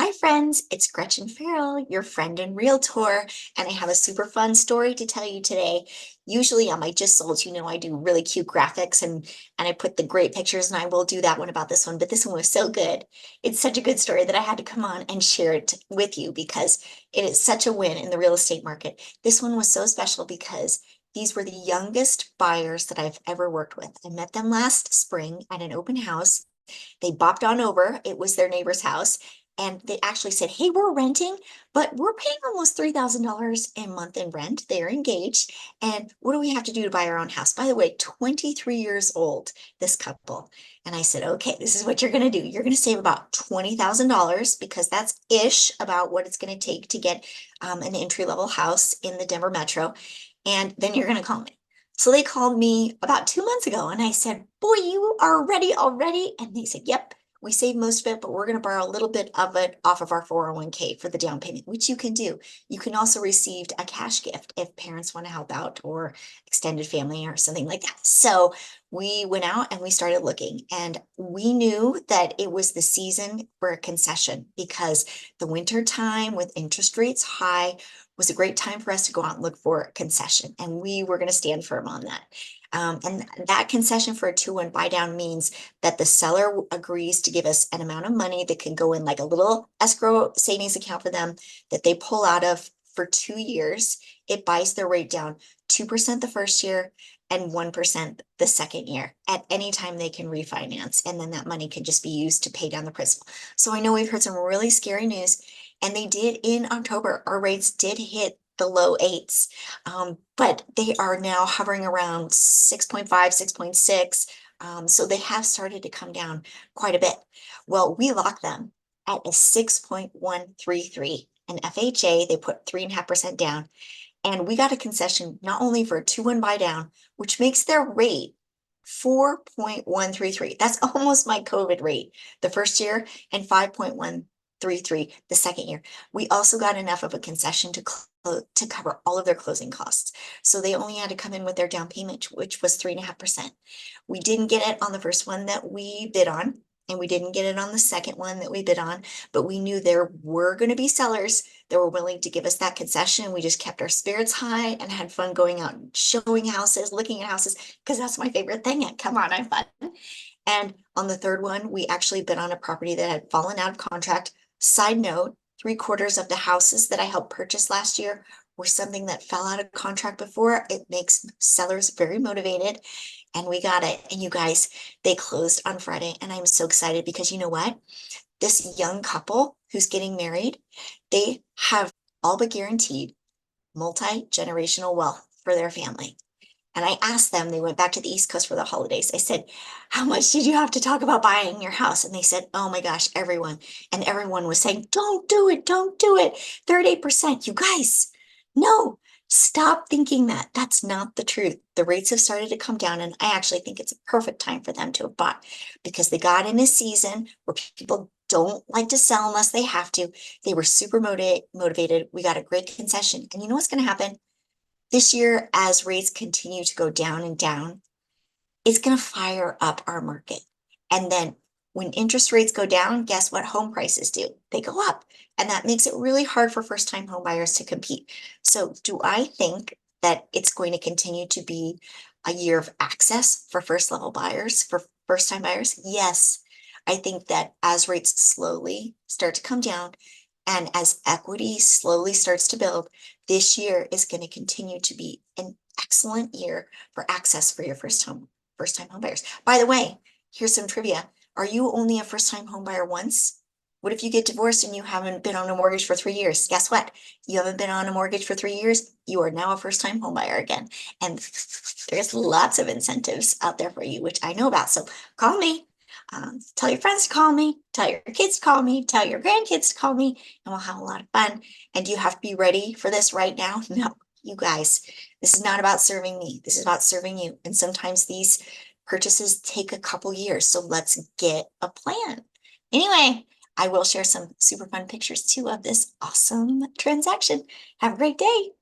Hi friends, it's Gretchen Farrell, your friend and realtor, and I have a super fun story to tell you today. Usually on my Just Sold, I do really cute graphics and I put the great pictures, and I will do that one about this one, but this one was so good. It's such a good story that I had to come on and share it with you because it is such a win in the real estate market. This one was so special because these were the youngest buyers that I've ever worked with. I met them last spring at an open house. They bopped on over. It was their neighbor's house. And they actually said, hey, we're renting, but we're paying almost $3,000 a month in rent. They're engaged. And what do we have to do to buy our own house? By the way, 23 years old, this couple. And I said, okay, this is what you're going to do. You're going to save about $20,000 because that's ish about what it's going to take to get an entry-level house in the Denver metro. And then you're going to call me. So they called me about 2 months ago and I said, boy, you are ready already. And they said, yep, we saved most of it, but we're going to borrow a little bit of it off of our 401k for the down payment, which you can do. You can also receive a cash gift if parents want to help out or extended family or something like that. So we went out and we started looking, and we knew that it was the season for a concession because the winter time with interest rates high was a great time for us to go out and look for a concession. And we were going to stand firm on that. And that concession for a 2-1 buy down means that the seller agrees to give us an amount of money that can go in like a little escrow savings account for them that they pull out of for 2 years. It buys their rate down 2% the first year and 1% the second year. At any time they can refinance, and then that money can just be used to pay down the principal. So I know we've heard some really scary news, and they did in October. Our rates did hit the low eights, but they are now hovering around 6.5, 6.6. So they have started to come down quite a bit. Well, we locked them at a 6.133. And FHA, they put 3.5% down. And we got a concession not only for a 2-1 buy down, which makes their rate 4.133. That's almost my COVID rate the first year, and 5.133 the second year. We also got enough of a concession to cover all of their closing costs. So they only had to come in with their down payment, which was 3.5%. We didn't get it on the first one that we bid on, and we didn't get it on the second one that we bid on, but we knew there were going to be sellers that were willing to give us that concession. We just kept our spirits high and had fun going out and showing houses, looking at houses, because that's my favorite thing. And come on, I'm fun. And on the third one, we actually bid on a property that had fallen out of contract. Side note, 3/4 of the houses that I helped purchase last year were something that fell out of contract before. It makes sellers very motivated, and we got it. And you guys, they closed on Friday, and I'm so excited because you know what? This young couple who's getting married, they have all but guaranteed multi-generational wealth for their family. And I asked them, they went back to the East Coast for the holidays. I said, how much did you have to talk about buying your house? And they said, oh my gosh, everyone. And everyone was saying, don't do it, don't do it. 38%. You guys, no, stop thinking that. That's not the truth. The rates have started to come down, and I actually think it's a perfect time for them to have bought because they got in a season where people don't like to sell unless they have to. They were super motivated. We got a great concession. And you know what's going to happen? This year, as rates continue to go down and down, it's going to fire up our market. And then when interest rates go down, guess what home prices do? They go up. And that makes it really hard for first-time home buyers to compete. So do I think that it's going to continue to be a year of access for first-level buyers, for first-time buyers? Yes. I think that as rates slowly start to come down, and as equity slowly starts to build, this year is going to continue to be an excellent year for access for your first-time home buyers. By the way, here's some trivia. Are you only a first-time home buyer once? What if you get divorced and you haven't been on a mortgage for 3 years? Guess what? You haven't been on a mortgage for 3 years. You are now a first-time home buyer again. And there's lots of incentives out there for you, which I know about. So call me. Tell your friends to call me, tell your kids to call me, tell your grandkids to call me, and we'll have a lot of fun. And do you have to be ready for this right now? No, you guys, this is not about serving me. This is about serving you. And sometimes these purchases take a couple years. So let's get a plan. Anyway, I will share some super fun pictures too of this awesome transaction. Have a great day.